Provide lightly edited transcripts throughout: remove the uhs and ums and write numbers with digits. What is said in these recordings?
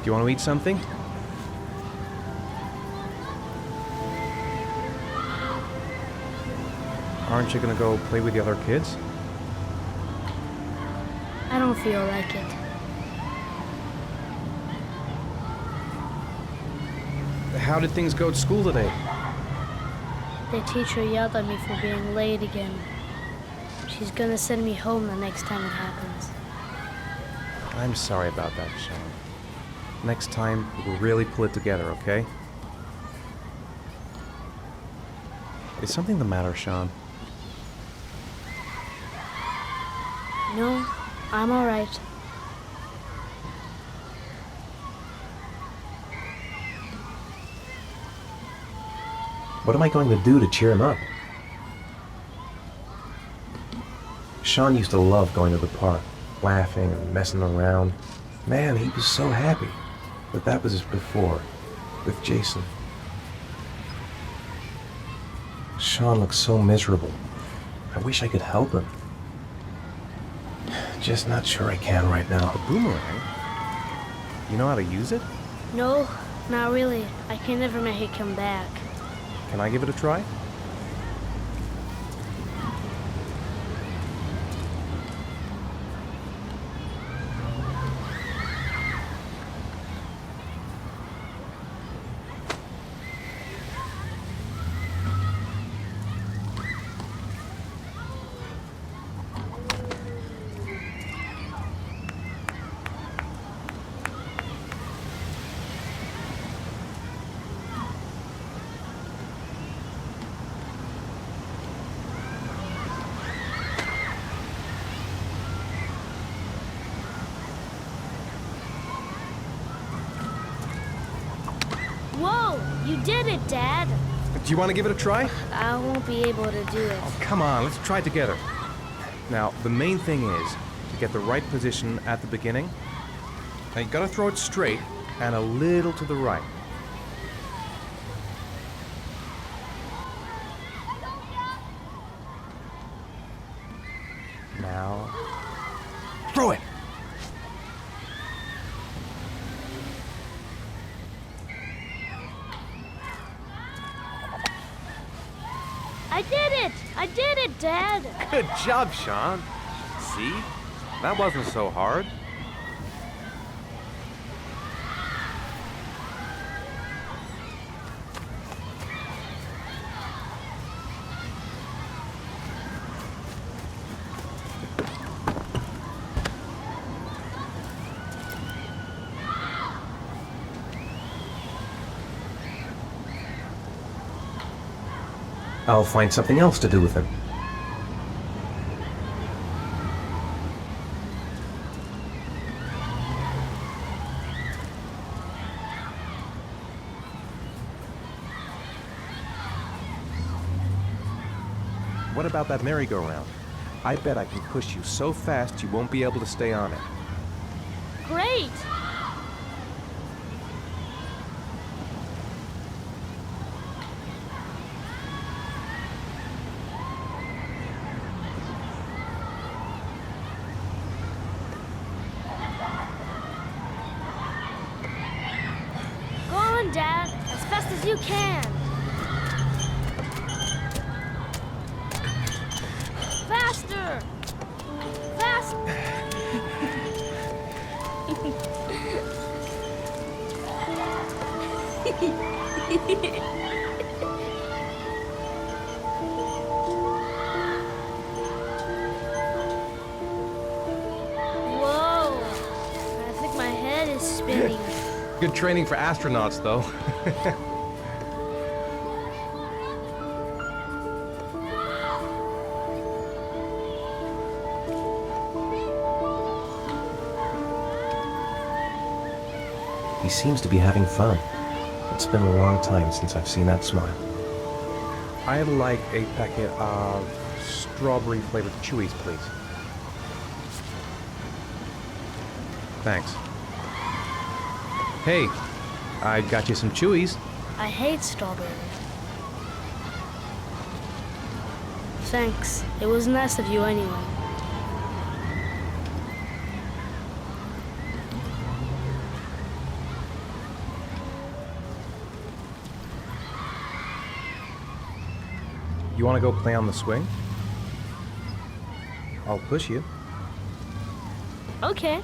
you want to eat something? Aren't you gonna go play with the other kids? I don't feel like it. How did things go at school today? The teacher yelled at me for being late again. She's gonna send me home the next time it happens. I'm sorry about that, Sean. Next time, we'll really pull it together, okay? Is something the matter, Sean? No, I'm all right. What am I going to do to cheer him up? Sean used to love going to the park, laughing and messing around. Man, he was so happy. But that was before, with Jason. Sean looks so miserable. I wish I could help him. Just not sure I can right now. A boomerang? You know how to use it? No, not really. I can never make it come back. Can I give it a try? Whoa! You did it, Dad! Do you want to give it a try? I won't be able to do it. Oh, come on, let's try it together. Now, the main thing is to get the right position at the beginning. Now, you gotta throw it straight and a little to the right. Now, throw it! I did it! I did it, Dad! Good job, Sean. See? That wasn't so hard. I'll find something else to do with him. What about that merry-go-round? I bet I can push you so fast you won't be able to stay on it. Great! Go on, Dad, as fast as you can. Faster! Fast! Whoa! I think my head is spinning. Good training for astronauts, though. He seems to be having fun. It's been a long time since I've seen that smile. I'd like a packet of strawberry-flavored Chewies, please. Thanks. Hey, I got you some Chewies. I hate strawberries. Thanks. It was nice of you anyway. You want to go play on the swing? I'll push you. Okay.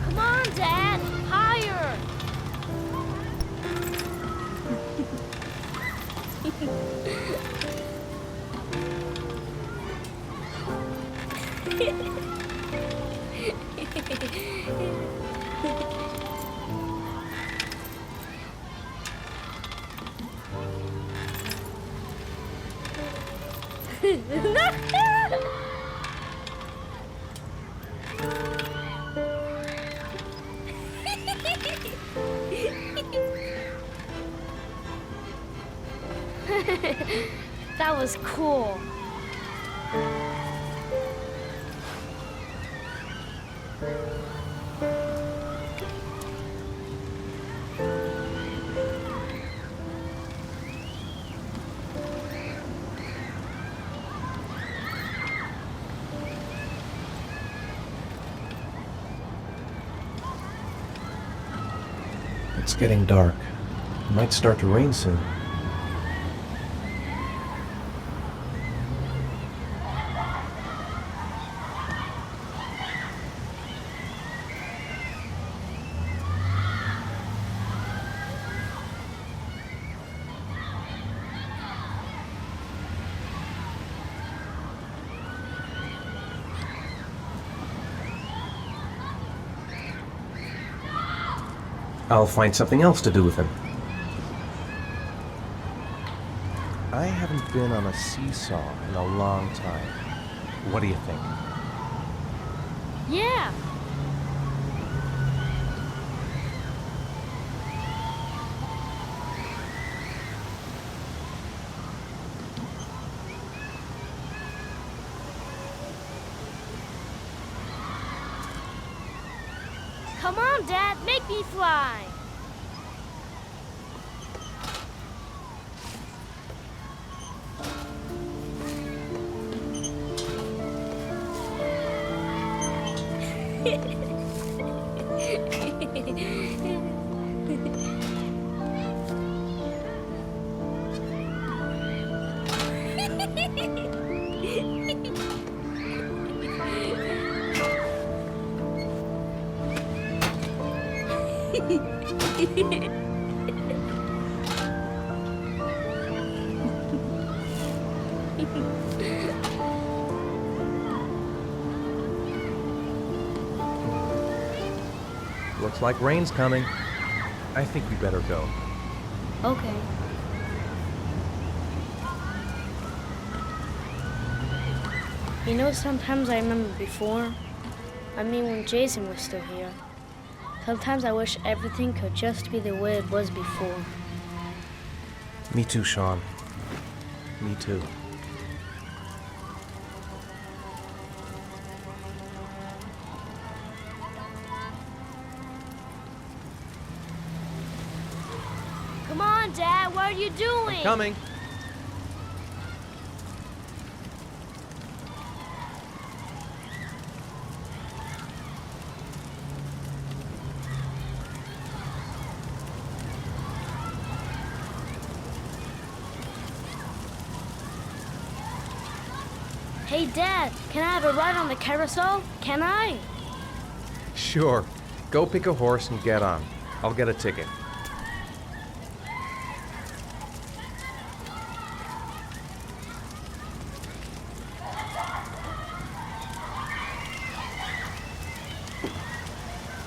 Come on, Dad! Higher! That was cool. It's getting dark. It might start to rain soon. I'll find something else to do with him. I haven't been on a seesaw in a long time. What do you think? Yeah. Come on, Dad, make me fly. Looks like rain's coming. I think we better go. Okay. You know, sometimes I remember before. I mean, when Jason was still here. Sometimes I wish everything could just be the way it was before. Me too, Sean. Me too. Come on, Dad, what are you doing? Coming. Hey, Dad, can I have a ride on the carousel? Can I? Sure. Go pick a horse and get on. I'll get a ticket.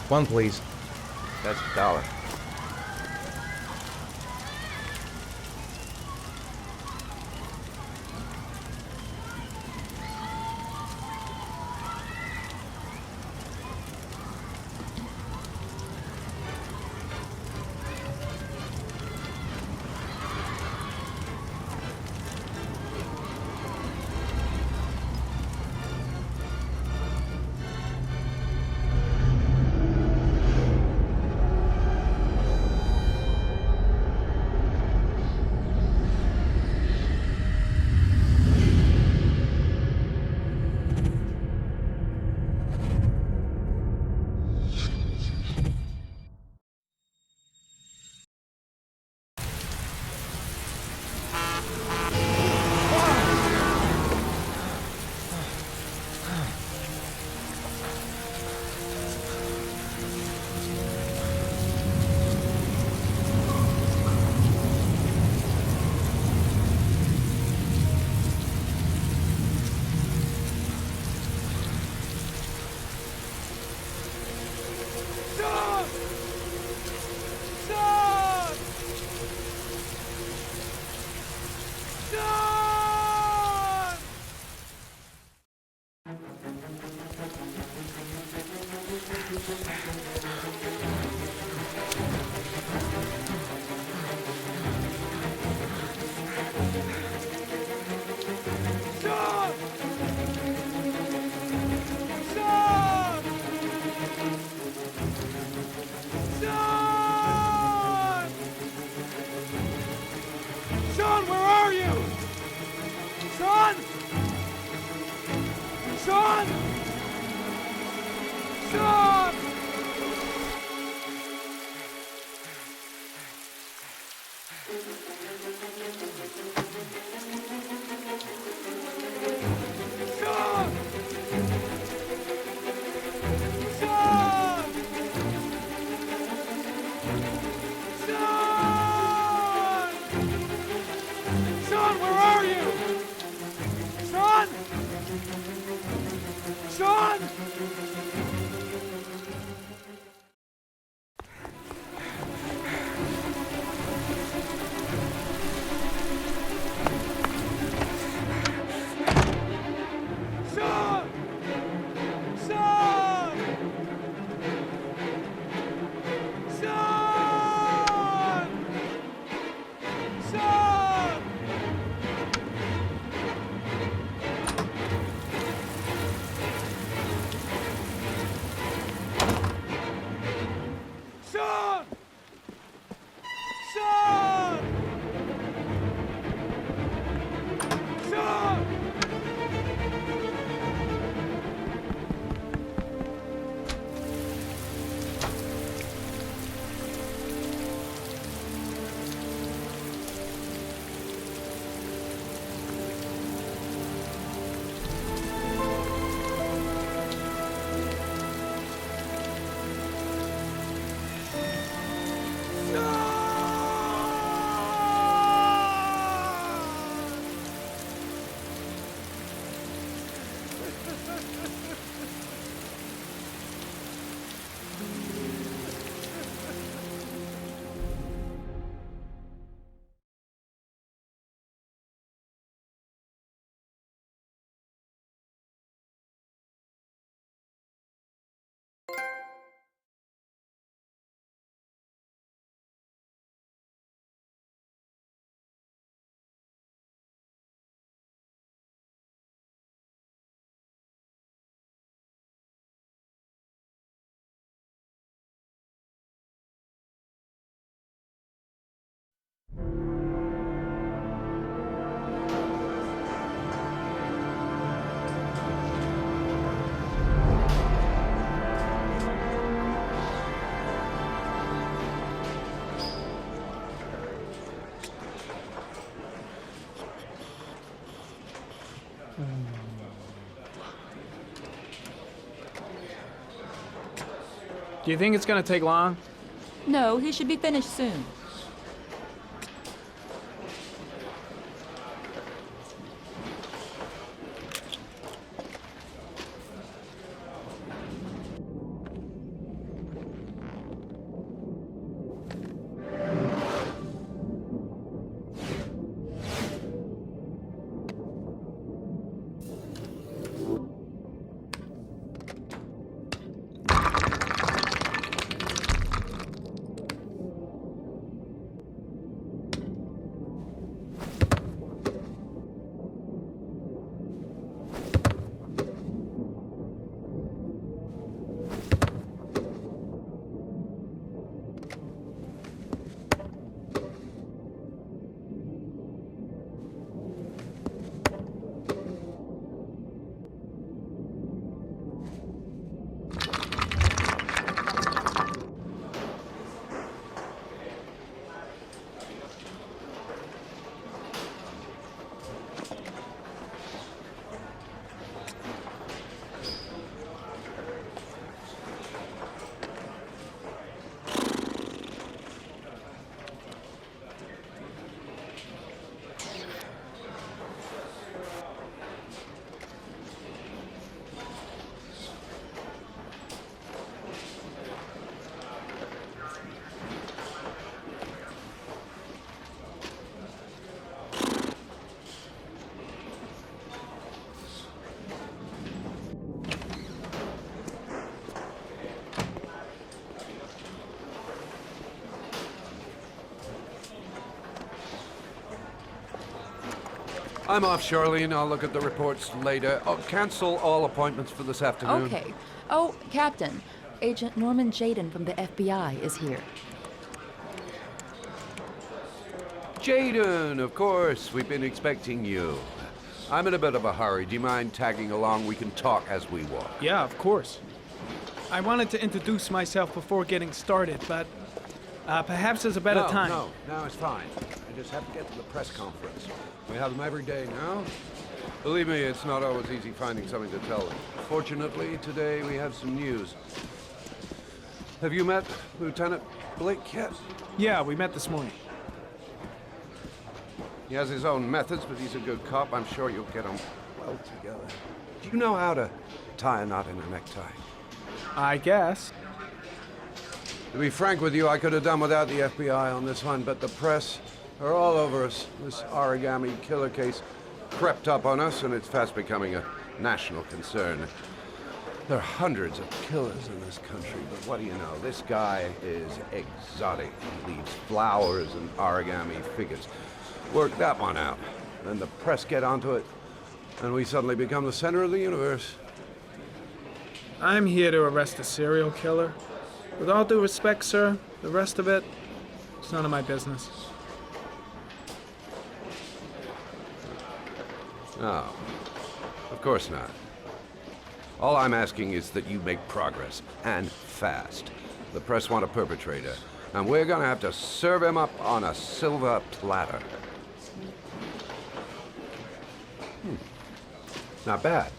One, please. That's $1. Sean! Sean! Sean! Sean, where are you? Sean! Sean! Sean! Sean! Sean! Sean! Sean, where are you? Sean! Sean! Sean! Sean! Sean! Sean! Sean! Sean! Sean! Do you think it's gonna take long? No, he should be finished soon. I'm off, Charlene. I'll look at the reports later. Oh, cancel all appointments for this afternoon. Okay. Oh, Captain. Agent Norman Jaden from the FBI is here. Jaden, of course. We've been expecting you. I'm in a bit of a hurry. Do you mind tagging along? We can talk as we walk. Yeah, of course. I wanted to introduce myself before getting started, but perhaps there's a better time. No, it's fine. I just have to get to the press conference. We have them every day now. Believe me, it's not always easy finding something to tell them. Fortunately, today we have some news. Have you met Lieutenant Blake yet? Yeah, we met this morning. He has his own methods, but he's a good cop. I'm sure you'll get them well together. Do you know how to tie a knot in a necktie? I guess. To be frank with you, I could have done without the FBI on this one, but the press are all over us. This origami killer case crept up on us, and it's fast becoming a national concern. There are hundreds of killers in this country, but what do you know? This guy is exotic. He leaves flowers and origami figures. Work that one out. Then the press get onto it, and we suddenly become the center of the universe. I'm here to arrest a serial killer. With all due respect, sir, the rest of it, it's none of my business. No, of course not. All I'm asking is that you make progress, and fast. The press want a perpetrator, and we're gonna have to serve him up on a silver platter. Not bad.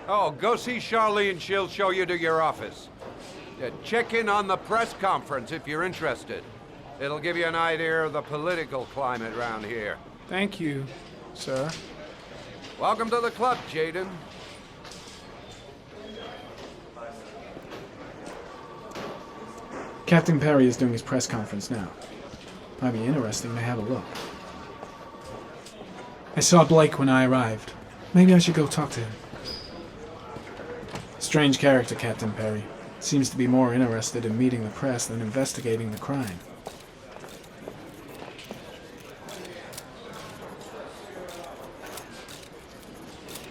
Oh, go see Charlene. She'll show you to your office. Check in on the press conference if you're interested. It'll give you an idea of the political climate around here. Thank you, sir. Welcome to the club, Jaden. Captain Perry is doing his press conference now. Might be interesting to have a look. I saw Blake when I arrived. Maybe I should go talk to him. Strange character, Captain Perry. Seems to be more interested in meeting the press than investigating the crime.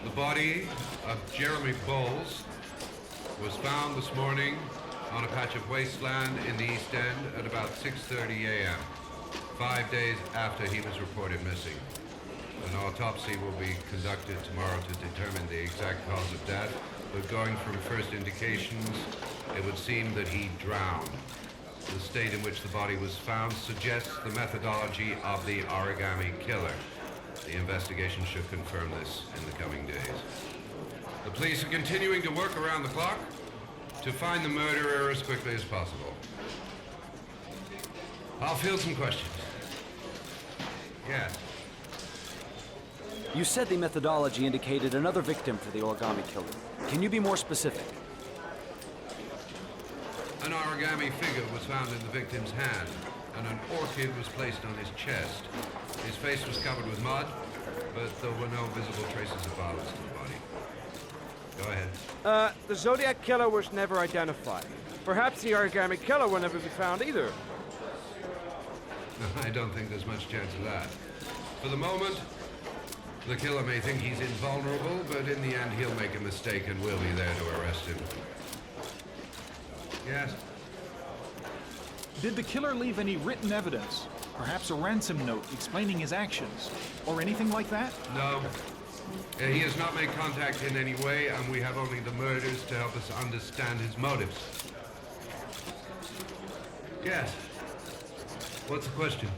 The body of Jeremy Bowles was found this morning on a patch of wasteland in the East End at about 6:30 a.m., 5 days after he was reported missing. An autopsy will be conducted tomorrow to determine the exact cause of death, but going from first indications, it would seem that he drowned. The state in which the body was found suggests the methodology of the origami killer. The investigation should confirm this in the coming days. The police are continuing to work around the clock to find the murderer as quickly as possible. I'll field some questions. Yes. You said the methodology indicated another victim for the origami killer. Can you be more specific? An origami figure was found in the victim's hand, and an orchid was placed on his chest. His face was covered with mud, but there were no visible traces of violence to the body. Go ahead. The Zodiac Killer was never identified. Perhaps the origami killer will never be found either. I don't think there's much chance of that. For the moment, the killer may think he's invulnerable, but in the end he'll make a mistake and we'll be there to arrest him. Yes? Did the killer leave any written evidence? Perhaps a ransom note explaining his actions? Or anything like that? No. He has not made contact in any way, and we have only the murders to help us understand his motives. Yes. What's the question?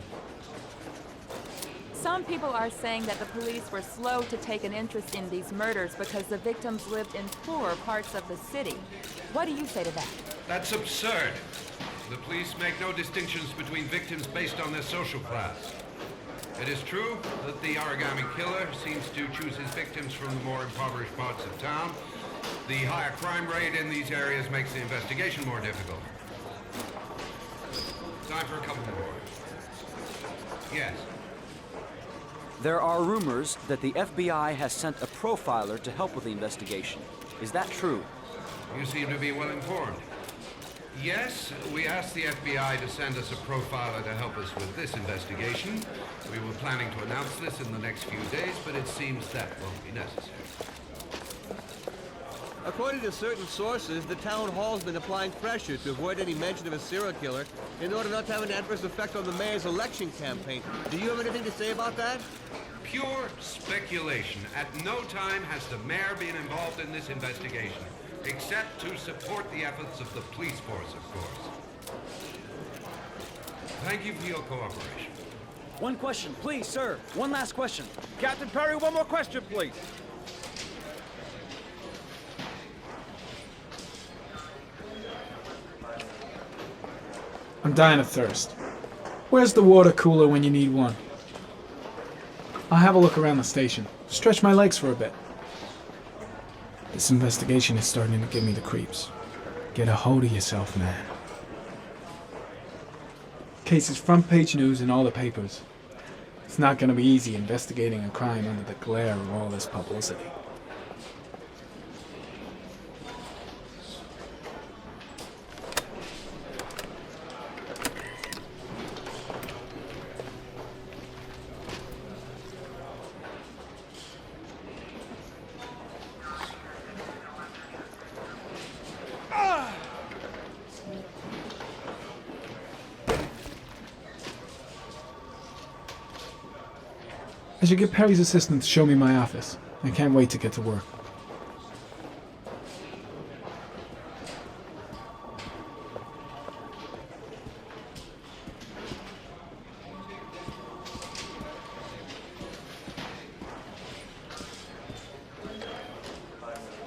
Some people are saying that the police were slow to take an interest in these murders because the victims lived in poorer parts of the city. What do you say to that? That's absurd. The police make no distinctions between victims based on their social class. It is true that the origami killer seems to choose his victims from the more impoverished parts of town. The higher crime rate in these areas makes the investigation more difficult. Time for a couple more. Yes. There are rumors that the FBI has sent a profiler to help with the investigation. Is that true? You seem to be well informed. Yes, we asked the FBI to send us a profiler to help us with this investigation. We were planning to announce this in the next few days, but it seems that won't be necessary. According to certain sources, the town hall's been applying pressure to avoid any mention of a serial killer in order not to have an adverse effect on the mayor's election campaign. Do you have anything to say about that? Pure speculation. At no time has the mayor been involved in this investigation, except to support the efforts of the police force, of course. Thank you for your cooperation. One question, please, sir. One last question. Captain Perry, one more question, please. I'm dying of thirst. Where's the water cooler when you need one? I'll have a look around the station. Stretch my legs for a bit. This investigation is starting to give me the creeps. Get a hold of yourself, man. Case is front page news in all the papers. It's not going to be easy investigating a crime under the glare of all this publicity. I should get Perry's assistant to show me my office. I can't wait to get to work.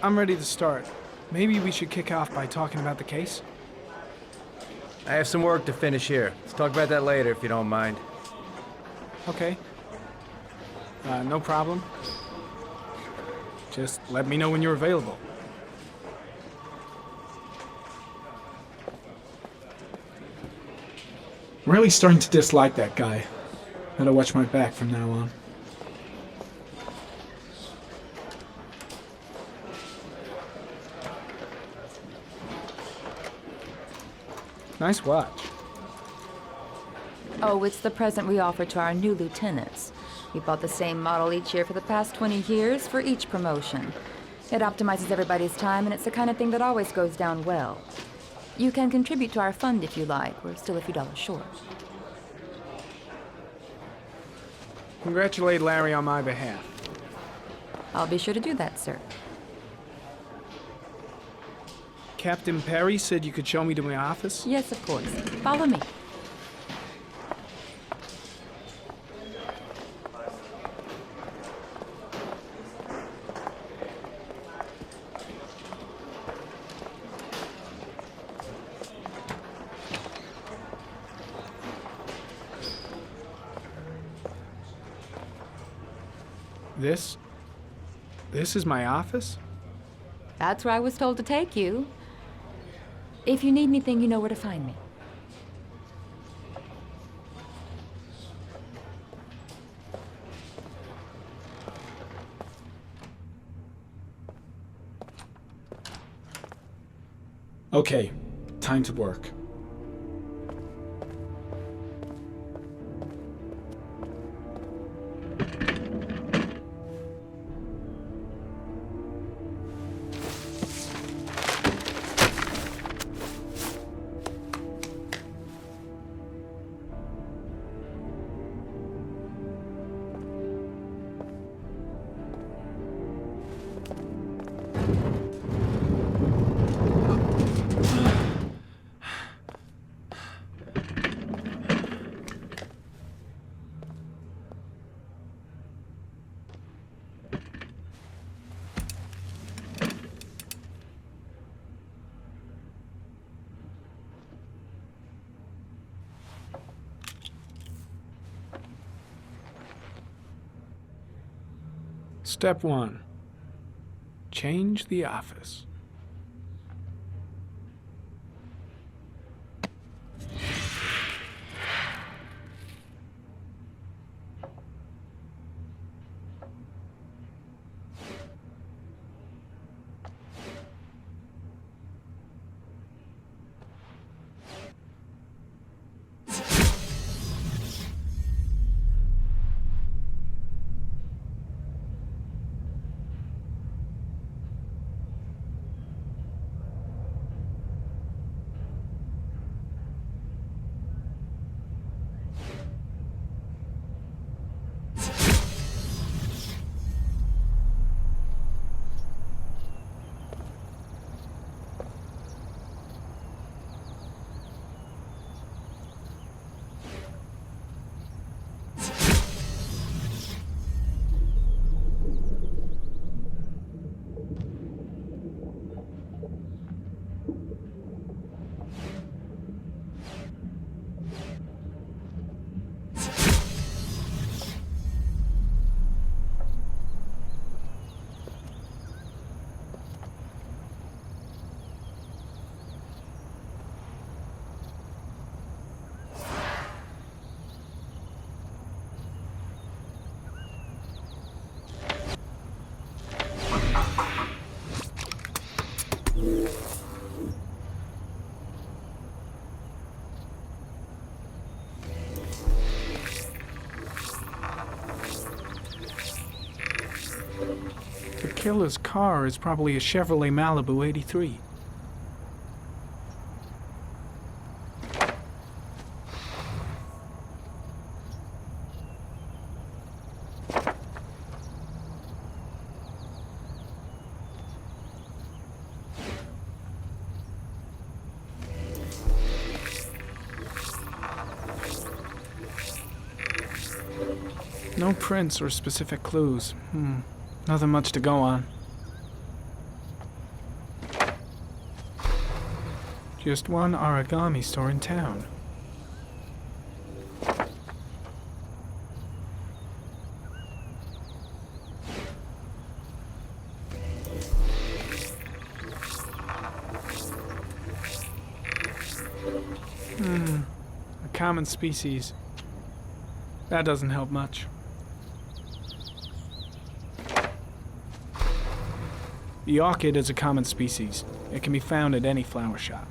I'm ready to start. Maybe we should kick off by talking about the case? I have some work to finish here. Let's talk about that later if you don't mind. Okay. No problem. Just let me know when you're available. I'm really starting to dislike that guy. Better watch my back from now on. Nice watch. Oh, it's the present we offer to our new lieutenants. We bought the same model each year for the past 20 years for each promotion. It optimizes everybody's time, and it's the kind of thing that always goes down well. You can contribute to our fund if you like. We're still a few dollars short. Congratulate Larry on my behalf. I'll be sure to do that, sir. Captain Perry said you could show me to my office? Yes, of course. Follow me. This is my office? That's where I was told to take you. If you need anything, you know where to find me. Okay, time to work. Step 1. Change the office. killer's car is probably a Chevrolet Malibu 83. No prints or specific clues. Nothing much to go on. Just one origami store in town. A common species. That doesn't help much. The orchid is a common species. It can be found at any flower shop.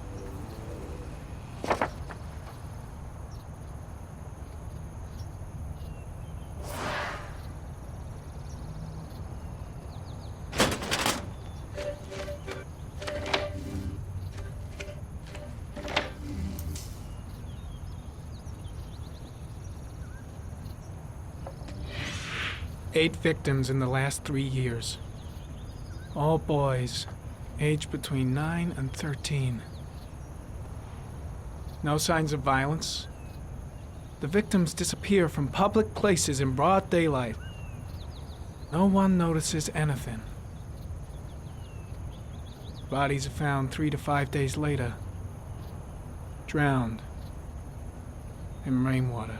Eight victims in the last 3 years. All boys, aged between 9 and 13. No signs of violence. The victims disappear from public places in broad daylight. No one notices anything. Bodies are found 3 to 5 days later, drowned in rainwater.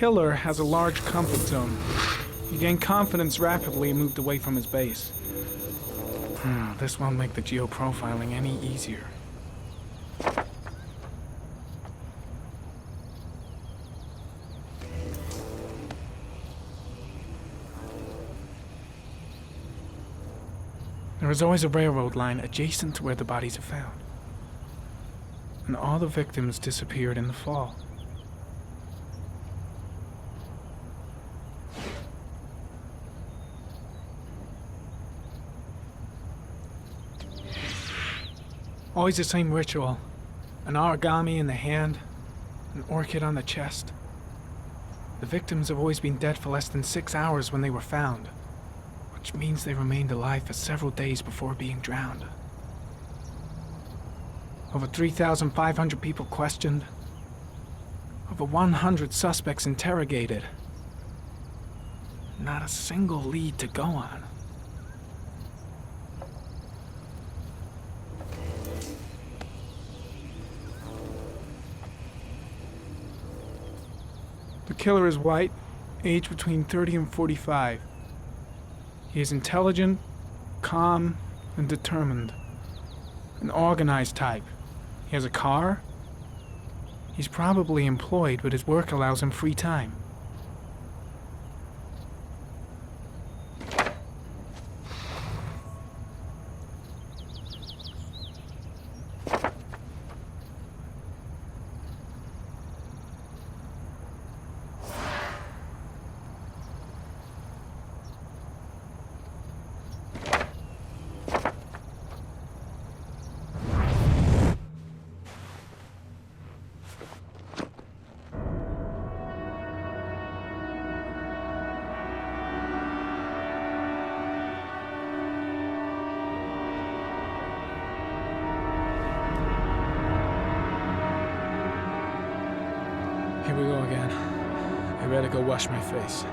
The killer has a large comfort zone. He gained confidence rapidly and moved away from his base. This won't make the geoprofiling any easier. There is always a railroad line adjacent to where the bodies are found. And all the victims disappeared in the fall. Always the same ritual. An origami in the hand, an orchid on the chest. The victims have always been dead for less than 6 hours when they were found, which means they remained alive for several days before being drowned. Over 3,500 people questioned. Over 100 suspects interrogated. Not a single lead to go on. The killer is white, aged between 30 and 45. He is intelligent, calm, and determined. An organized type. He has a car. He's probably employed, but his work allows him free time. Here we go again. I better go wash my face.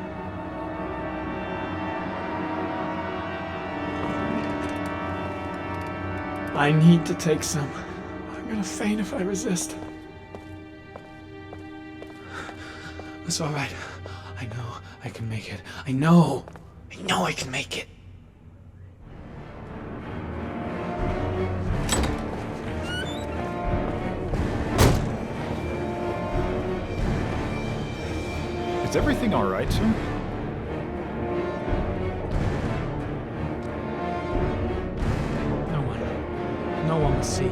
I need to take some. I'm gonna faint if I resist. It's all right. I know I can make it. I know I can make it. Is everything all right, sir? No one will see.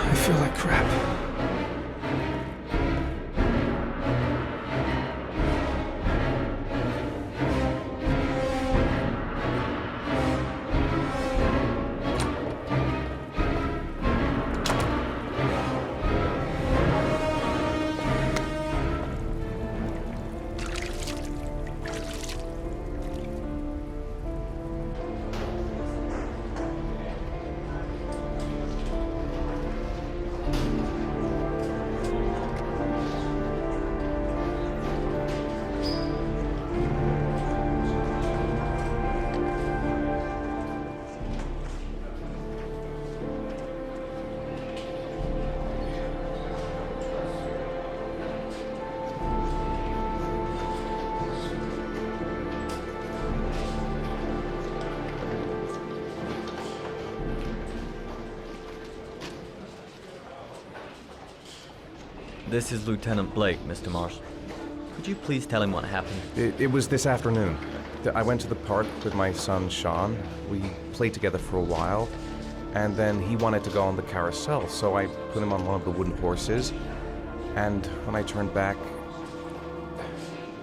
I feel like crap. This is Lieutenant Blake, Mr. Mars. Could you please tell him what happened? It was this afternoon. I went to the park with my son, Sean. We played together for a while, and then he wanted to go on the carousel, so I put him on one of the wooden horses, and when I turned back,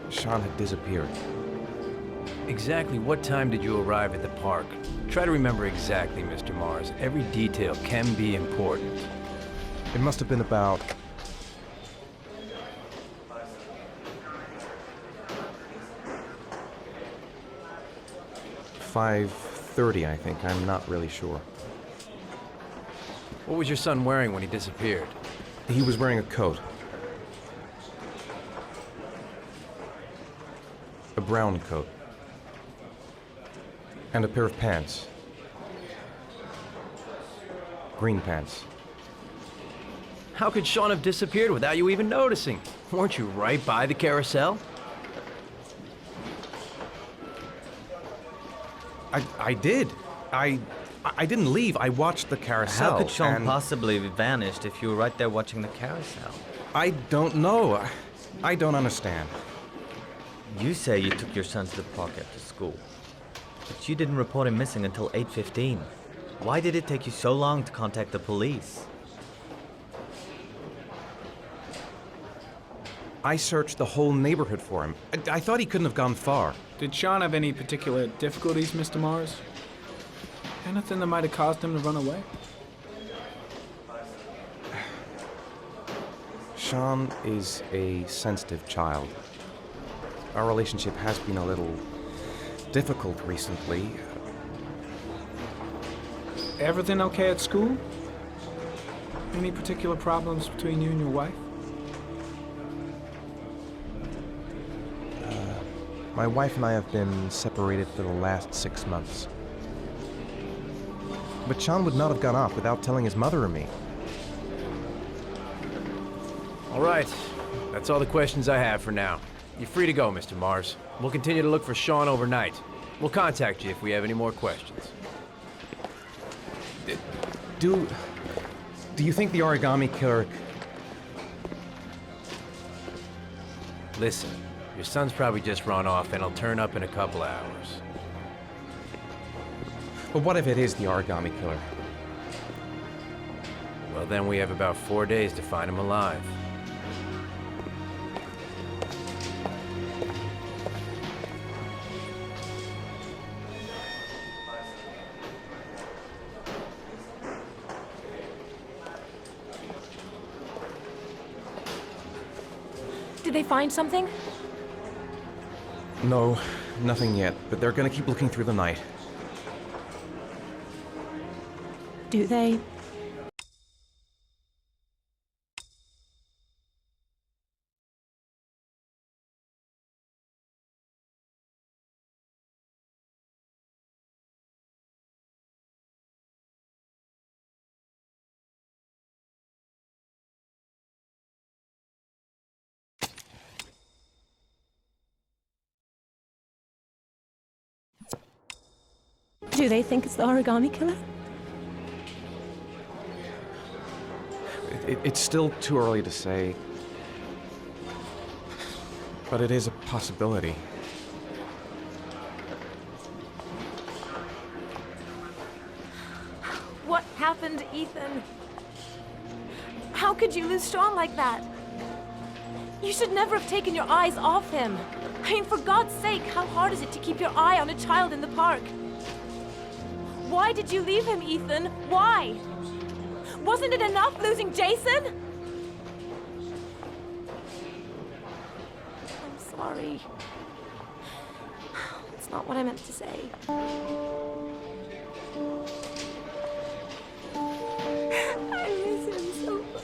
Sean had disappeared. Exactly what time did you arrive at the park? Try to remember exactly, Mr. Mars. Every detail can be important. It must have been about 5:30, I think. I'm not really sure. What was your son wearing when he disappeared? He was wearing a coat. A brown coat. And a pair of pants. Green pants. How could Sean have disappeared without you even noticing? Weren't you right by the carousel? I did. I didn't leave. I watched the carousel. How could Sean and possibly have vanished if you were right there watching the carousel? I don't know. I don't understand. You say you took your son to the park after school, but you didn't report him missing until 8:15. Why did it take you so long to contact the police? I searched the whole neighborhood for him. I thought he couldn't have gone far. Did Sean have any particular difficulties, Mr. Mars? Anything that might have caused him to run away? Sean is a sensitive child. Our relationship has been a little difficult recently. Everything okay at school? Any particular problems between you and your wife? My wife and I have been separated for the last 6 months. But Sean would not have gone off without telling his mother or me. All right. That's all the questions I have for now. You're free to go, Mr. Mars. We'll continue to look for Sean overnight. We'll contact you if we have any more questions. Do you think the origami killer... Listen, your son's probably just run off and he'll turn up in a couple of hours. But what if it is the origami killer? Well, then we have about 4 days to find him alive. Did they find something? No, nothing yet, but they're gonna keep looking through the night. Do they? Do they think it's the origami killer? It's still too early to say, but it is a possibility. What happened, Ethan? How could you lose Sean like that? You should never have taken your eyes off him. I mean, for God's sake, how hard is it to keep your eye on a child in the park? Why did you leave him, Ethan? Why? Wasn't it enough losing Jason? I'm sorry. It's not what I meant to say. I miss him so much.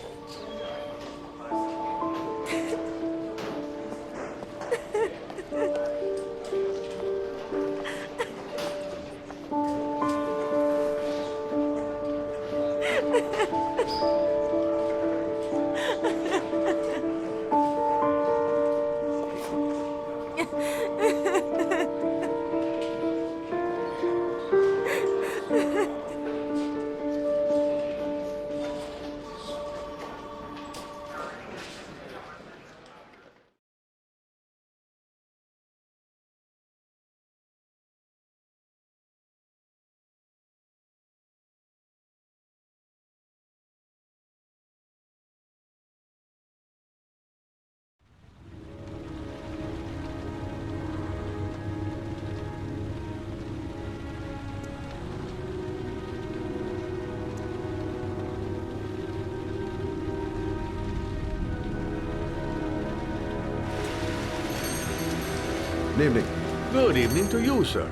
Good evening. Good evening to you, sir.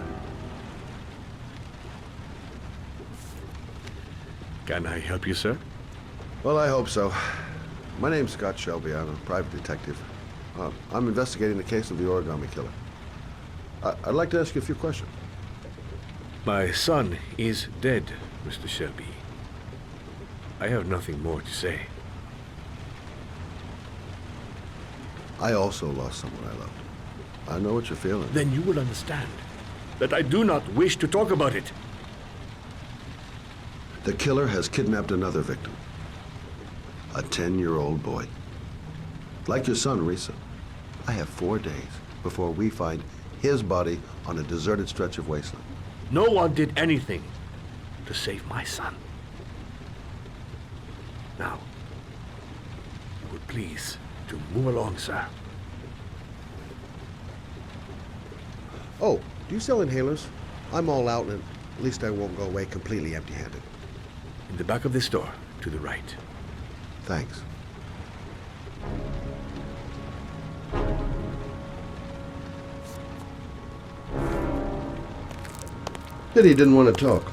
Can I help you, sir? Well, I hope so. My name's Scott Shelby. I'm a private detective. I'm investigating the case of the origami killer. I'd like to ask you a few questions. My son is dead, Mr. Shelby. I have nothing more to say. I also lost someone I loved. I know what you're feeling. Then you will understand that I do not wish to talk about it. The killer has kidnapped another victim. A 10-year-old boy. Like your son, Risa. I have 4 days before we find his body on a deserted stretch of wasteland. No one did anything to save my son. Now, you would please to move along, sir. Oh, do you sell inhalers? I'm all out, and at least I won't go away completely empty-handed. In the back of the store, to the right. Thanks. Pity he didn't want to talk.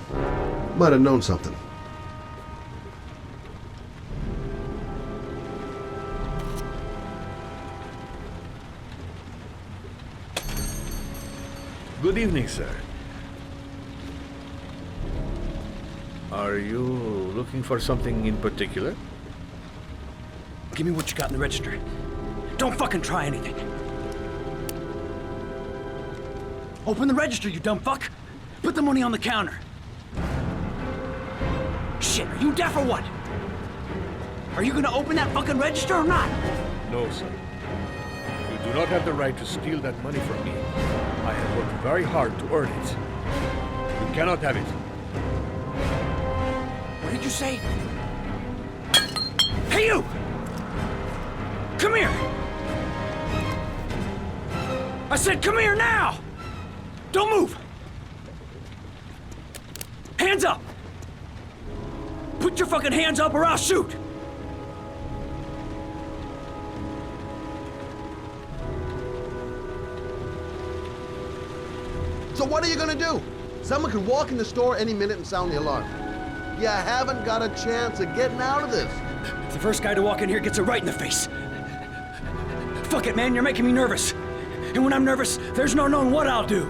Might have known something. Good evening, sir. Are you looking for something in particular? Give me what you got in the register. Don't fucking try anything. Open the register, you dumb fuck. Put the money on the counter. Shit, are you deaf or what? Are you gonna open that fucking register or not? No, sir. You do not have the right to steal that money from me. I have worked very hard to earn it. You cannot have it. What did you say? Hey, you! Come here! I said come here now! Don't move! Hands up! Put your fucking hands up or I'll shoot! So what are you gonna do? Someone could walk in the store any minute and sound the alarm. You haven't got a chance of getting out of this. The first guy to walk in here gets it right in the face. Fuck it, man, you're making me nervous. And when I'm nervous, there's no knowing what I'll do.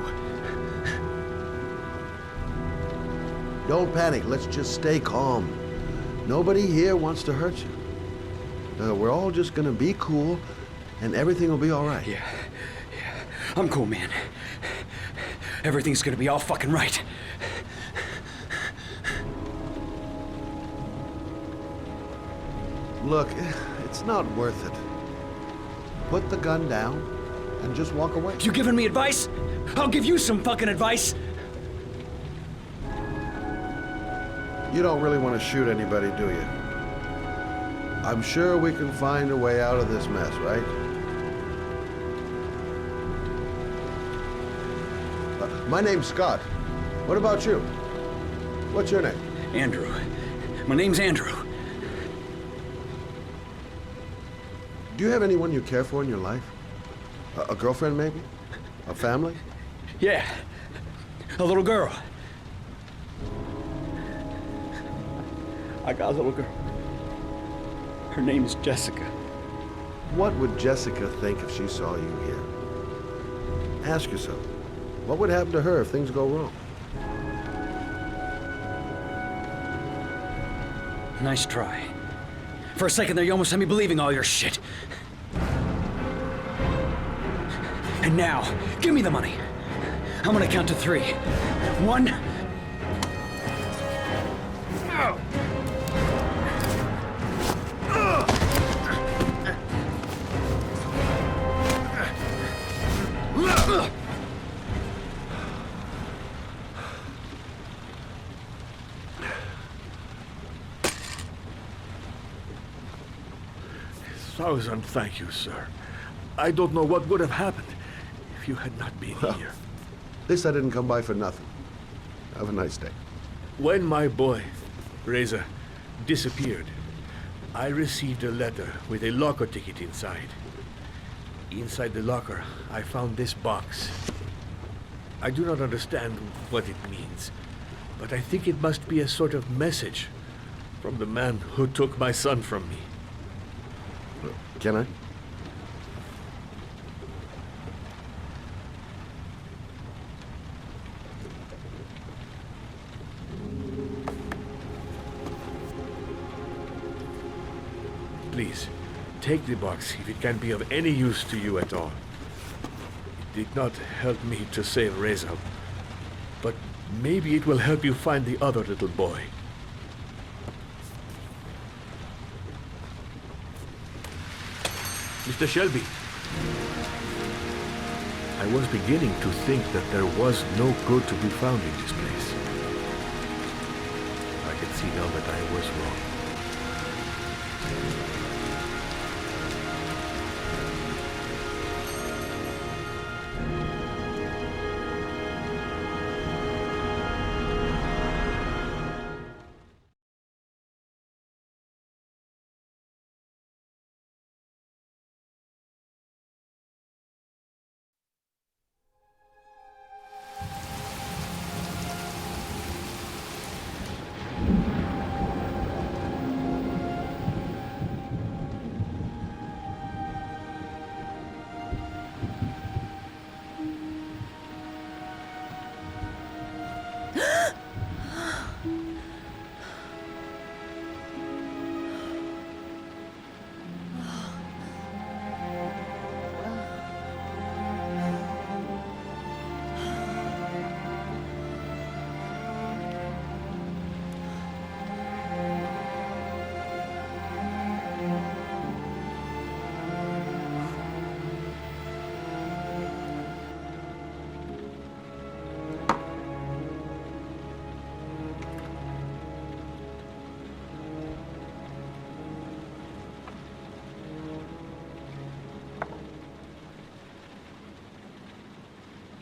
Don't panic, let's just stay calm. Nobody here wants to hurt you. We're all just gonna be cool, and everything will be all right. Yeah, I'm cool, man. Everything's gonna be all fucking right. Look, it's not worth it. Put the gun down and just walk away. You giving me advice? I'll give you some fucking advice. You don't really want to shoot anybody, do you? I'm sure we can find a way out of this mess, right? My name's Scott. What about you? What's your name? Andrew. My name's Andrew. Do you have anyone you care for in your life? A girlfriend, maybe? A family? Yeah. A little girl. I got a little girl. Her name is Jessica. What would Jessica think if she saw you here? Ask yourself, what would happen to her if things go wrong? Nice try. For a second there, you almost had me believing all your shit. And now, give me the money. I'm gonna count to 3. 1. Thousand thank you, sir. I don't know what would have happened if you had not been here. This I didn't come by for nothing. Have a nice day. When my boy, Reza, disappeared, I received a letter with a locker ticket inside. Inside the locker, I found this box. I do not understand what it means, but I think it must be a sort of message from the man who took my son from me. Can I? Please, take the box if it can be of any use to you at all. It did not help me to save Reza, but maybe it will help you find the other little boy. Mr. Shelby, I was beginning to think that there was no good to be found in this place. I can see now that I was wrong.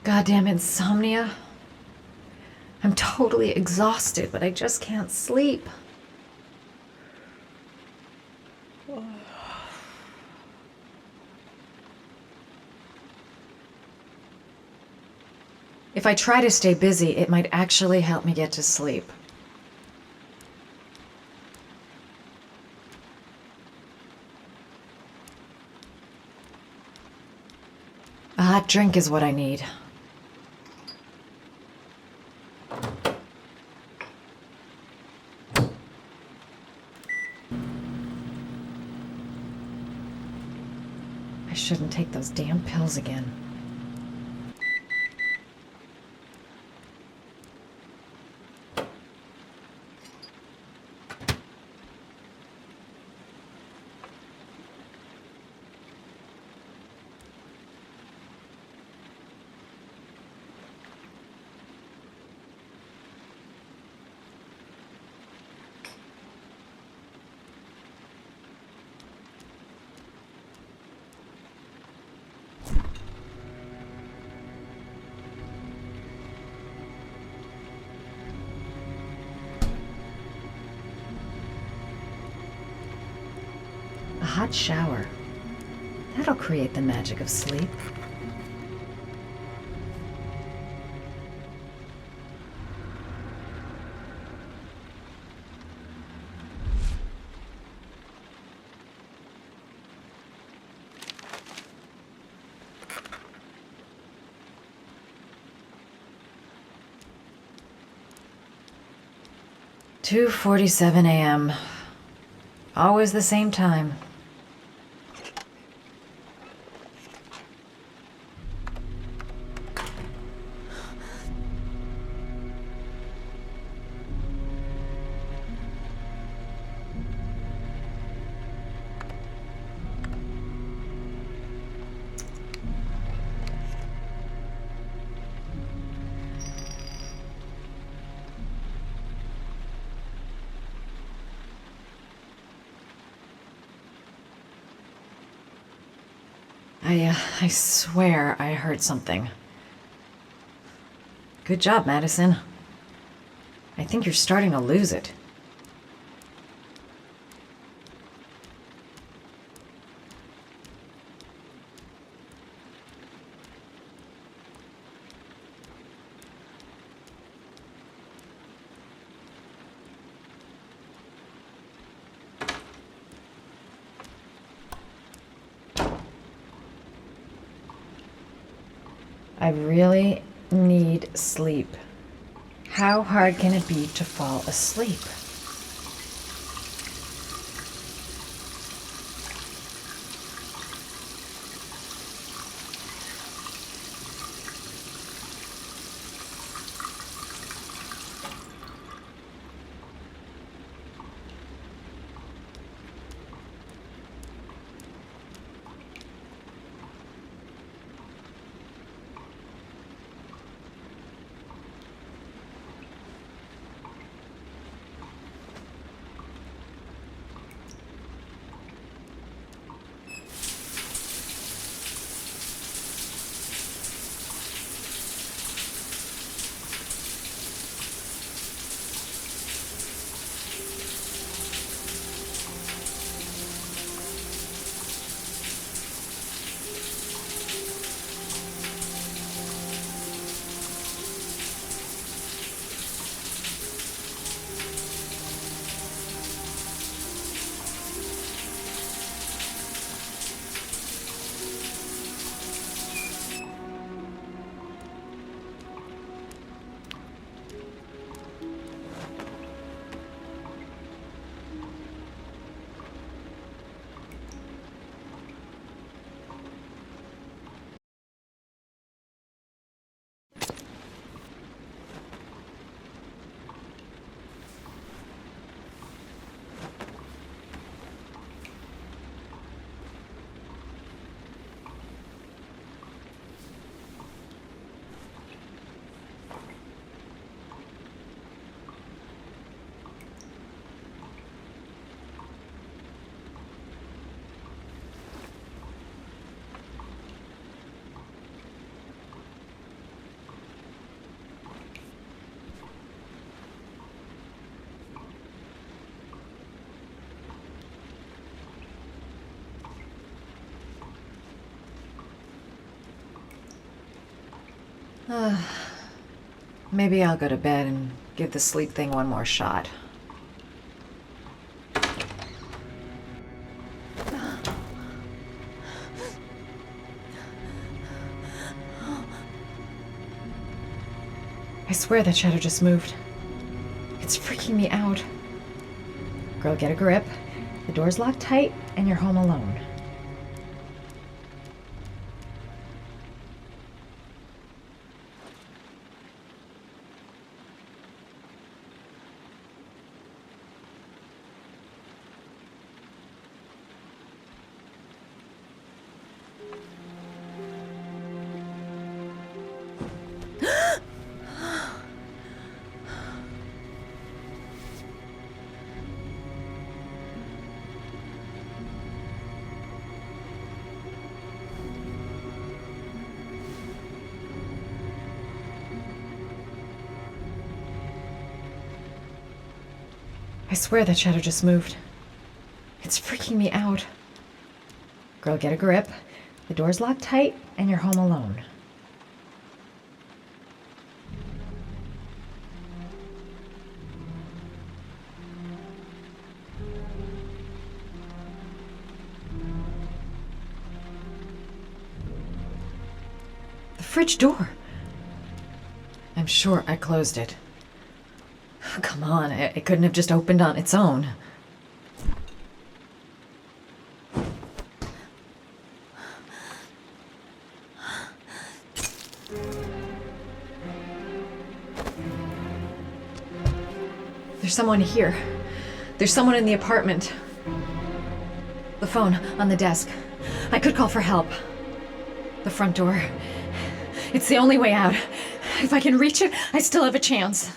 Goddamn insomnia. I'm totally exhausted, but I just can't sleep. If I try to stay busy, it might actually help me get to sleep. A hot drink is what I need. I shouldn't take those damn pills again. hot shower. That'll create the magic of sleep. "2:47 a.m. Always the same time." I swear I heard something. Good job, Madison. I think you're starting to lose it. I really need sleep. How hard can it be to fall asleep? Maybe I'll go to bed and give the sleep thing one more shot. I swear that shadow just moved. It's freaking me out. Girl, get a grip. The door's locked tight and you're home alone. I swear that shadow just moved. It's freaking me out. Girl, get a grip. The door's locked tight, and you're home alone. The fridge door. I'm sure I closed it. Come on, it couldn't have just opened on its own. There's someone here. There's someone in the apartment. The phone on the desk. I could call for help. The front door. It's the only way out. If I can reach it, I still have a chance.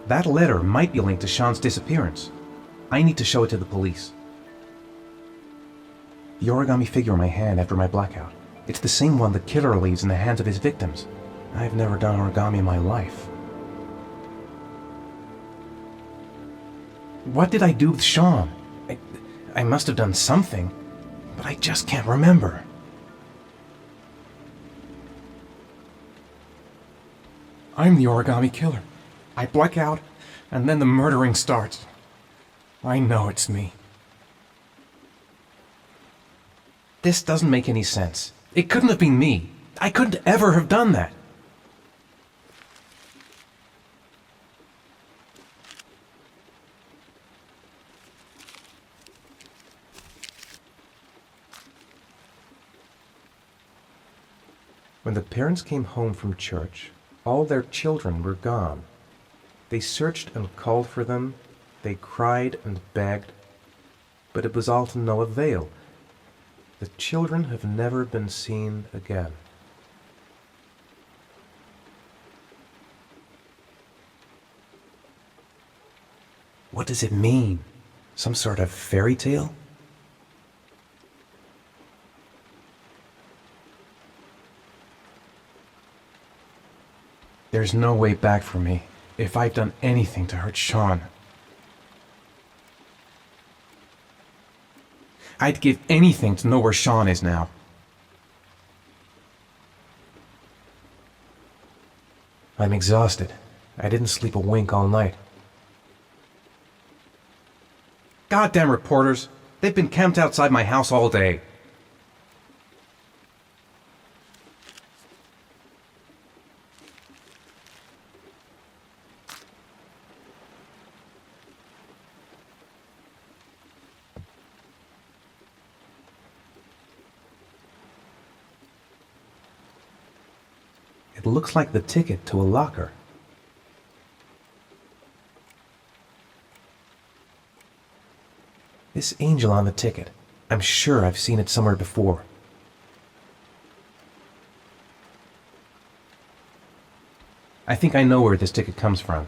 That letter might be linked to Sean's disappearance. I need to show it to the police. The origami figure in my hand after my blackout. It's the same one the killer leaves in the hands of his victims. I've never done origami in my life. What did I do with Sean? I must have done something, but I just can't remember. I'm the origami killer. I black out, and then the murdering starts. I know it's me. This doesn't make any sense. It couldn't have been me. I couldn't ever have done that. When the parents came home from church, all their children were gone. They searched and called for them. They cried and begged, but it was all to no avail. The children have never been seen again. What does it mean? Some sort of fairy tale? There's no way back for me if I've done anything to hurt Sean. I'd give anything to know where Sean is now. I'm exhausted. I didn't sleep a wink all night. Goddamn reporters! They've been camped outside my house all day. It looks like the ticket to a locker. This angel on the ticket. I'm sure I've seen it somewhere before. I think I know where this ticket comes from.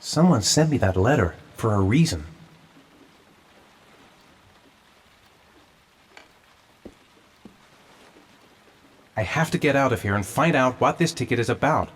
Someone sent me that letter for a reason. I have to get out of here and find out what this ticket is about.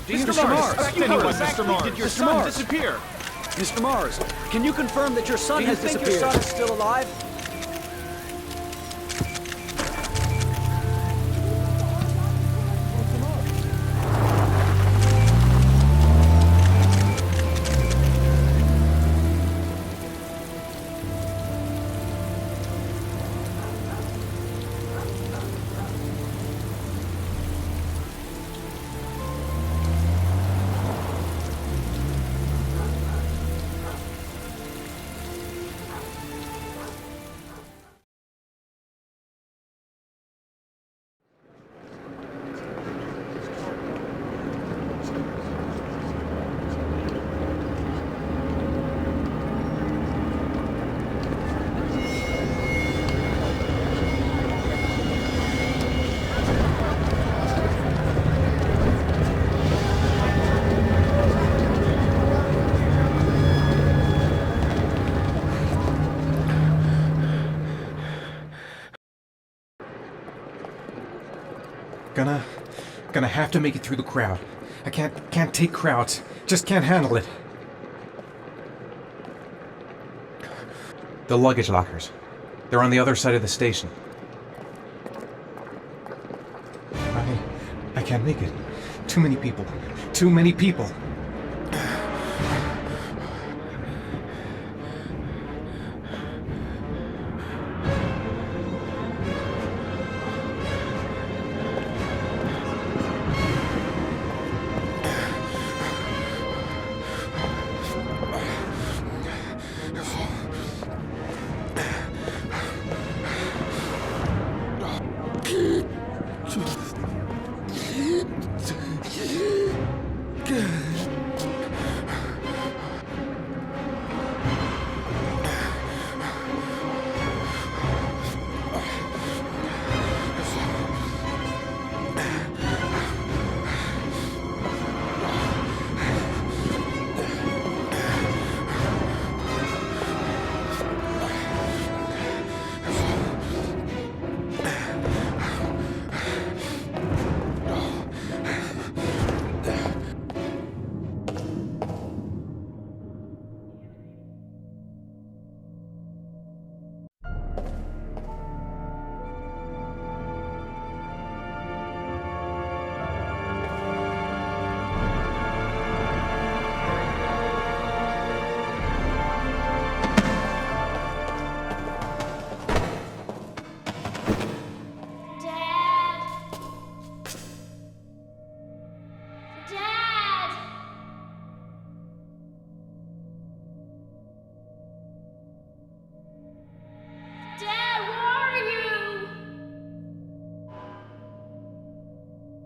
Mr. Mars, did your son disappear? Mr. Mars, can you confirm that your son has disappeared? Do you think your son is still alive? Gonna have to make it through the crowd. I can't take crowds. Just can't handle it. The luggage lockers. They're on the other side of the station. I can't make it. Too many people. Too many people.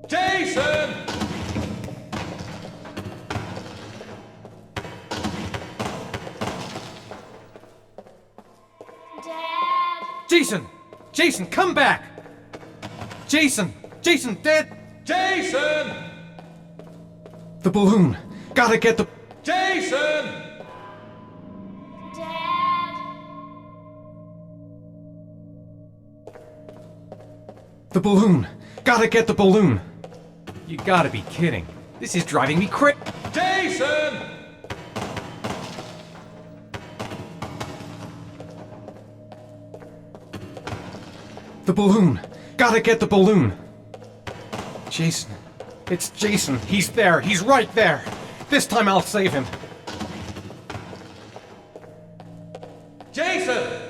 Jason! Jason! Jason, come back! Jason! Jason, Dad! Jason! The balloon! Gotta get the... Jason! The balloon! Gotta get the balloon! You gotta be kidding. This is driving me crazy. Jason! The balloon! Gotta get the balloon! Jason. It's Jason. He's there. He's right there. This time I'll save him. Jason!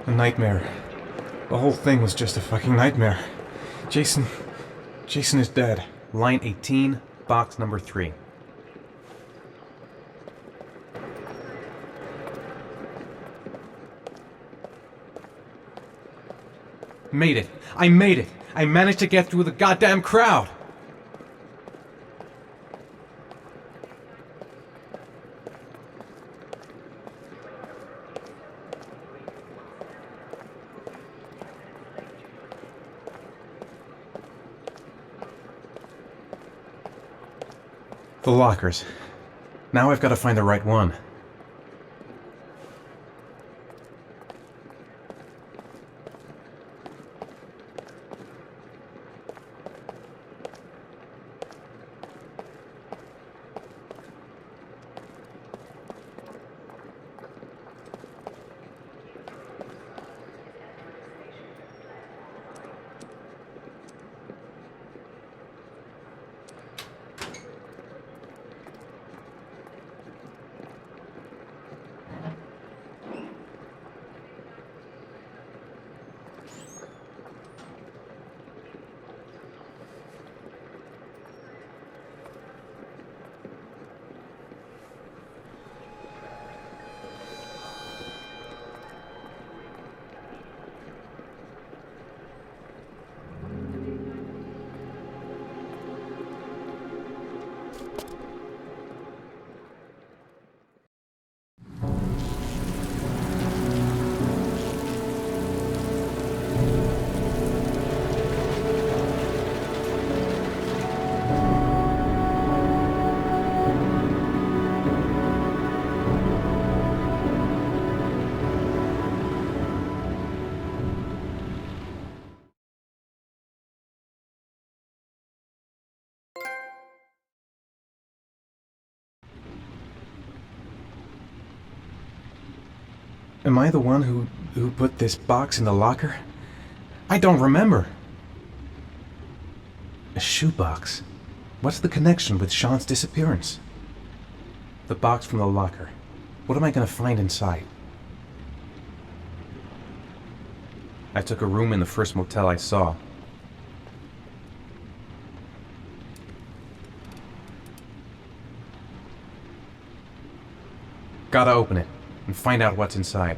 A nightmare. The whole thing was just a fucking nightmare. Jason is dead. Line 18, box number 3. Made it. I made it. I managed to get through the goddamn crowd. The lockers. Now I've got to find the right one. Am I the one who put this box in the locker? I don't remember. A shoebox? What's the connection with Sean's disappearance? The box from the locker. What am I going to find inside? I took a room in the first motel I saw. Gotta open it and find out what's inside.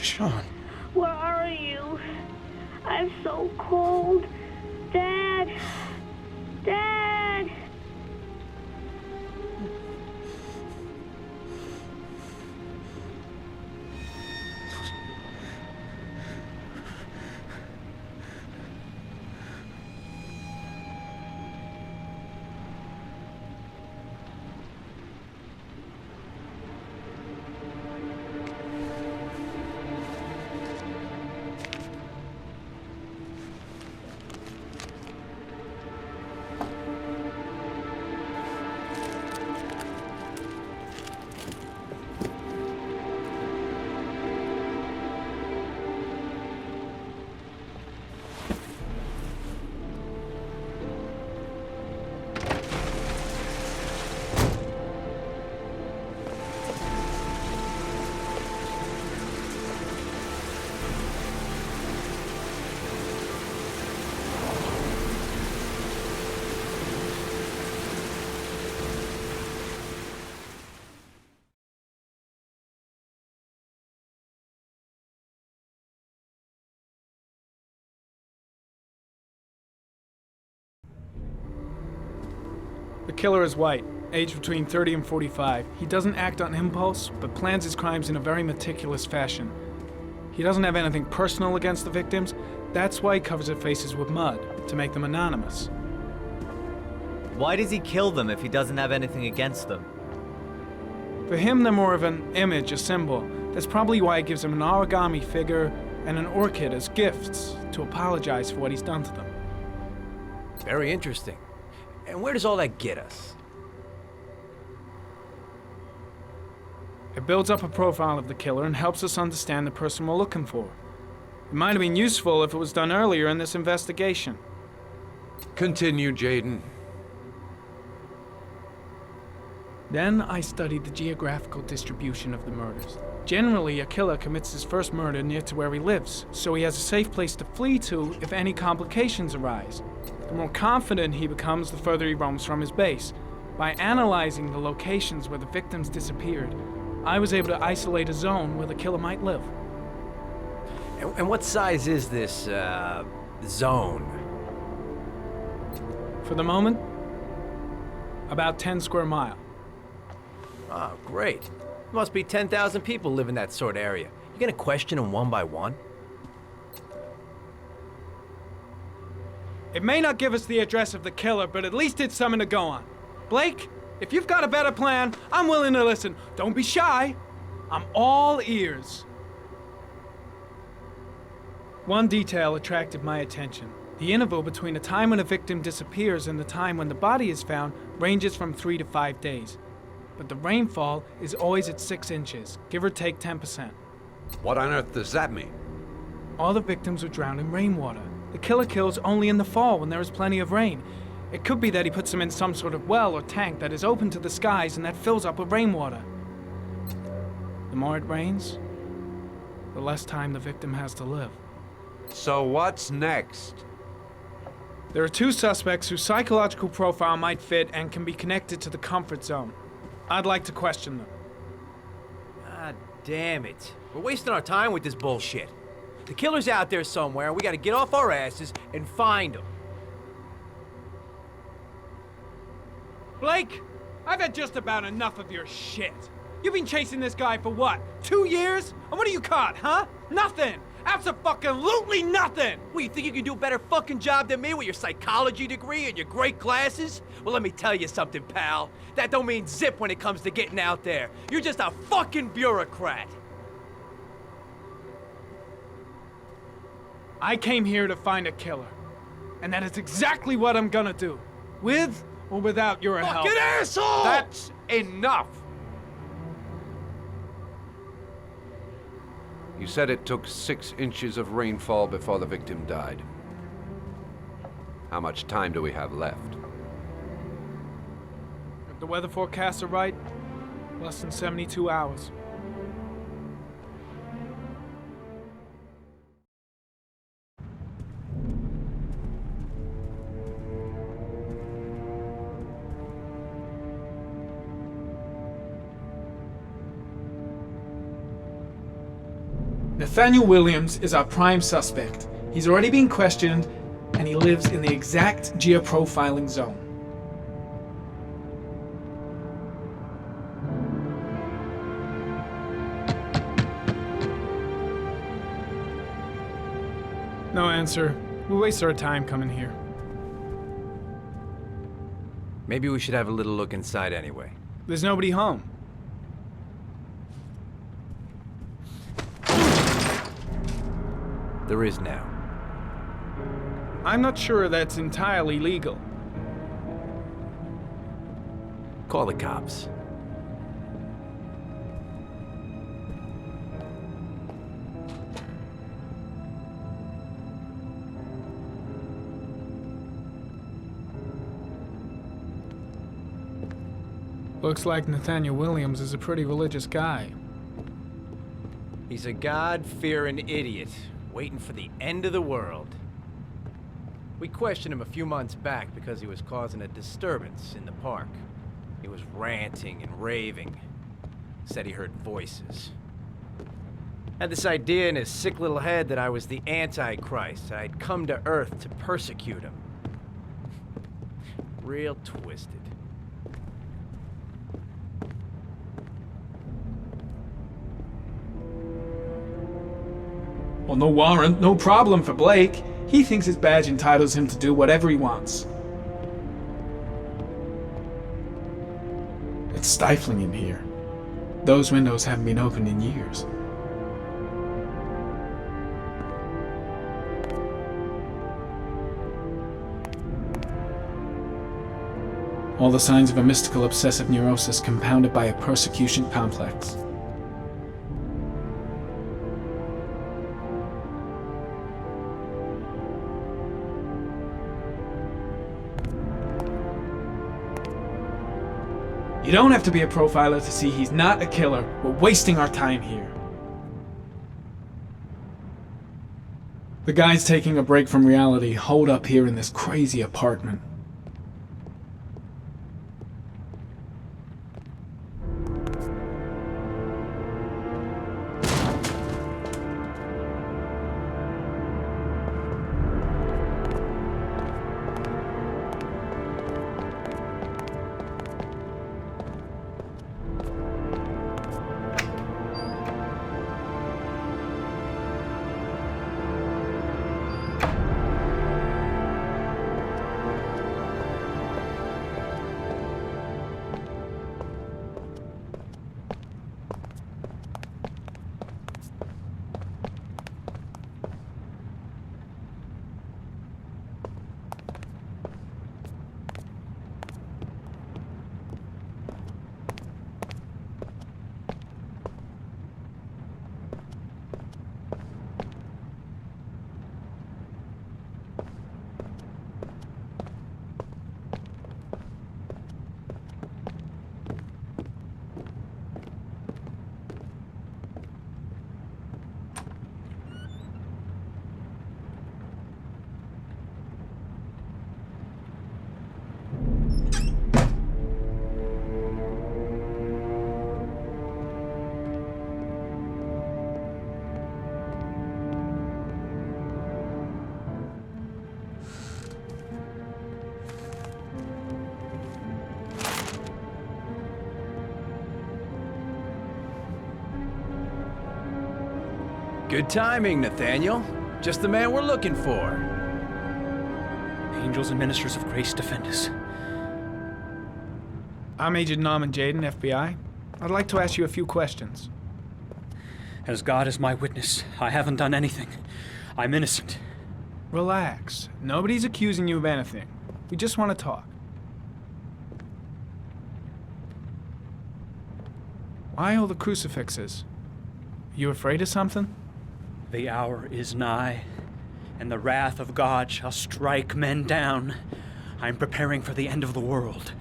Sean. Where are you? I'm so cold. Dad! Dad! The killer is white, aged between 30 and 45. He doesn't act on impulse, but plans his crimes in a very meticulous fashion. He doesn't have anything personal against the victims. That's why he covers their faces with mud, to make them anonymous. Why does he kill them if he doesn't have anything against them? For him, they're more of an image, a symbol. That's probably why he gives them an origami figure and an orchid as gifts to apologize for what he's done to them. Very interesting. And where does all that get us? It builds up a profile of the killer and helps us understand the person we're looking for. It might have been useful if it was done earlier in this investigation. Continue, Jaden. Then I studied the geographical distribution of the murders. Generally, a killer commits his first murder near to where he lives, so he has a safe place to flee to if any complications arise. The more confident he becomes, the further he roams from his base. By analyzing the locations where the victims disappeared, I was able to isolate a zone where the killer might live. And what size is this, zone? For the moment, about 10 square miles. Oh, great. Must be 10,000 people live in that sort of area. You gonna question them one by one? It may not give us the address of the killer, but at least it's something to go on. Blake, if you've got a better plan, I'm willing to listen. Don't be shy. I'm all ears. One detail attracted my attention. The interval between the time when a victim disappears and the time when the body is found ranges from 3 to 5 days. But the rainfall is always at 6 inches, give or take 10%. What on earth does that mean? All the victims were drowned in rainwater. The killer kills only in the fall when there is plenty of rain. It could be that he puts them in some sort of well or tank that is open to the skies and that fills up with rainwater. The more it rains, the less time the victim has to live. So what's next? There are 2 suspects whose psychological profile might fit and can be connected to the comfort zone. I'd like to question them. God damn it. We're wasting our time with this bullshit. The killer's out there somewhere, and we gotta get off our asses and find him. Blake, I've had just about enough of your shit. You've been chasing this guy for what, 2 years? And what do you caught, huh? Nothing! Abso-fucking-lutely nothing! Well, you think you can do a better fucking job than me with your psychology degree and your great glasses? Well, let me tell you something, pal. That don't mean zip when it comes to getting out there. You're just a fucking bureaucrat. I came here to find a killer. And that is exactly what I'm gonna do. With or without your help. Fucking asshole! That's enough! You said it took 6 inches of rainfall before the victim died. How much time do we have left? If the weather forecasts are right, less than 72 hours. Nathaniel Williams is our prime suspect. He's already been questioned, and he lives in the exact geoprofiling zone. No answer. We waste our time coming here. Maybe we should have a little look inside anyway. There's nobody home. There is now. I'm not sure that's entirely legal. Call the cops. Looks like Nathaniel Williams is a pretty religious guy. He's a God-fearing idiot, waiting for the end of the world. We questioned him a few months back because he was causing a disturbance in the park. He was ranting and raving. Said he heard voices. Had this idea in his sick little head that I was the Antichrist. I'd come to Earth to persecute him. Real twisted. Well, no warrant, no problem for Blake. He thinks his badge entitles him to do whatever he wants. It's stifling in here. Those windows haven't been opened in years. All the signs of a mystical obsessive neurosis compounded by a persecution complex. You don't have to be a profiler to see he's not a killer. We're wasting our time here. The guy's taking a break from reality, holed up here in this crazy apartment. Good timing, Nathaniel. Just the man we're looking for. Angels and ministers of grace defend us. I'm Agent Norman Jayden, FBI. I'd like to ask you a few questions. As God is my witness, I haven't done anything. I'm innocent. Relax. Nobody's accusing you of anything. We just want to talk. Why all the crucifixes? You afraid of something? The hour is nigh, and the wrath of God shall strike men down. I'm preparing for the end of the world.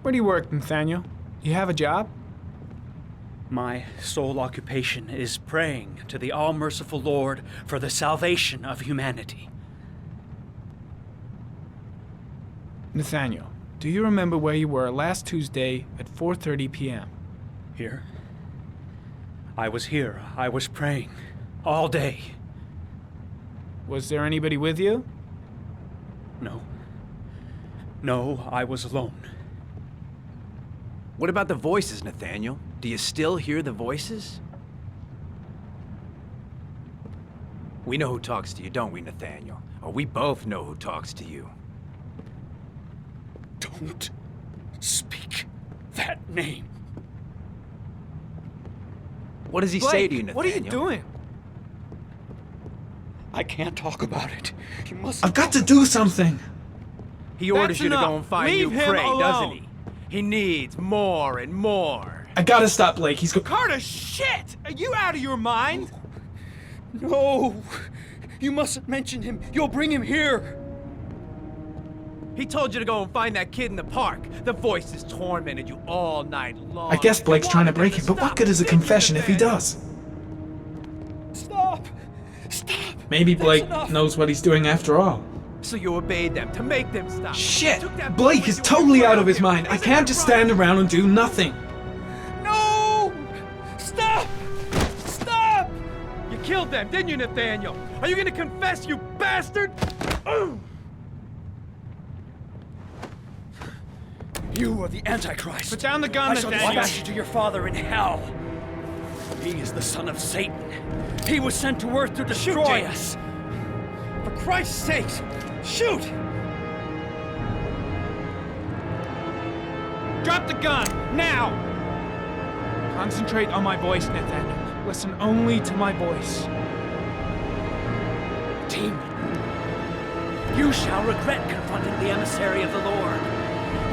Where do you work, Nathaniel? You have a job? My sole occupation is praying to the all-merciful Lord for the salvation of humanity. Nathaniel, do you remember where you were last Tuesday at 4:30 p.m.? Here? I was here. I was praying. All day. Was there anybody with you? No. No, I was alone. What about the voices, Nathaniel? Do you still hear the voices? We know who talks to you, don't we, Nathaniel? Or we both know who talks to you. Don't speak that name. What does he Blake, say to you, Nathaniel? what are you doing? I can't talk about it. You must. I've got to do something. He orders That's you to enough. go and find Leave new him prey, alone. doesn't he? He needs more and more. I gotta stop Blake. He's Carter, shit! Are you out of your mind? No! You mustn't mention him. You'll bring him here. He told you to go and find that kid in the park. The voices tormented you all night long. I guess Blake's trying to break him, but what good is a confession if he does? Stop! Stop! Maybe Blake enough. knows what he's doing after all. So you obeyed them to make them stop. Shit! You took that Blake boy is with you totally and out of his him. mind. I Isn't can't that just right? stand around and do nothing. No! Stop! Stop! You killed them, didn't you, Nathaniel? Are you gonna confess, you bastard? You are the Antichrist. Put down the gun, I shall Nathaniel. dispatch you to your father in hell. He is the son of Satan. He was sent to earth to destroy us. For Christ's sake, shoot! Drop the gun, now! Concentrate on my voice, Nathaniel. Listen only to my voice. Demon, you shall regret confronting the emissary of the Lord.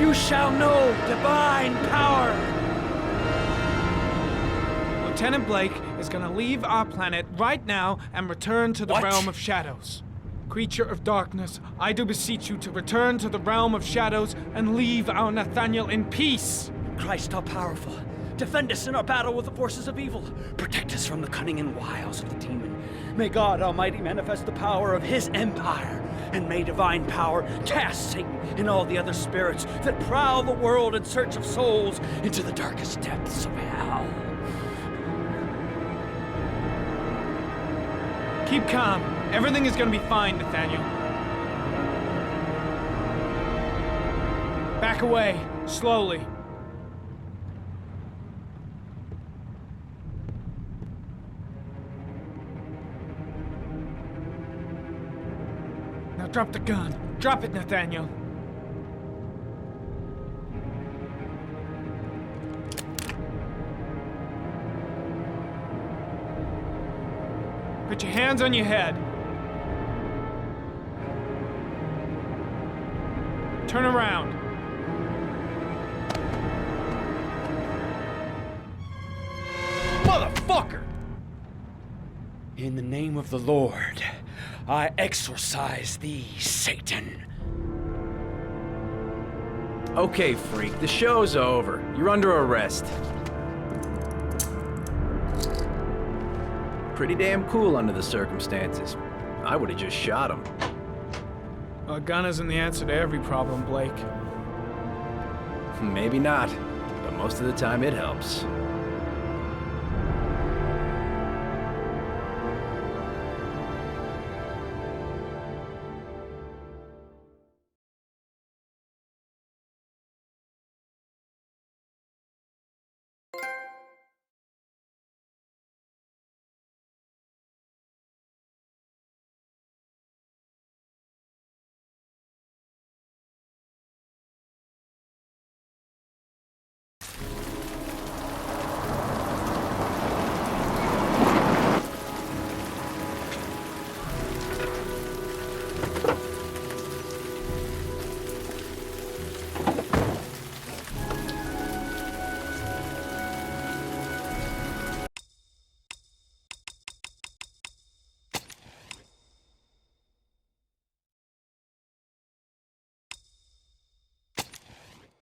You shall know divine power. Lieutenant Blake is gonna leave our planet right now and return to the What? realm of shadows. Creature of darkness, I do beseech you to return to the realm of shadows and leave our Nathaniel in peace. Christ, all powerful, defend us in our battle with the forces of evil. Protect us from the cunning and wiles of the demon. May God Almighty manifest the power of his empire, and may divine power cast Satan and all the other spirits that prowl the world in search of souls into the darkest depths of hell. Keep calm. Everything is gonna be fine, Nathaniel. Back away, slowly. Now drop the gun. Drop it, Nathaniel. Put your hands on your head. Turn around. Motherfucker! In the name of the Lord, I exorcise thee, Satan. Okay, freak, the show's over. You're under arrest. Pretty damn cool under the circumstances. I would have just shot him. A gun isn't the answer to every problem, Blake. Maybe not, but most of the time it helps.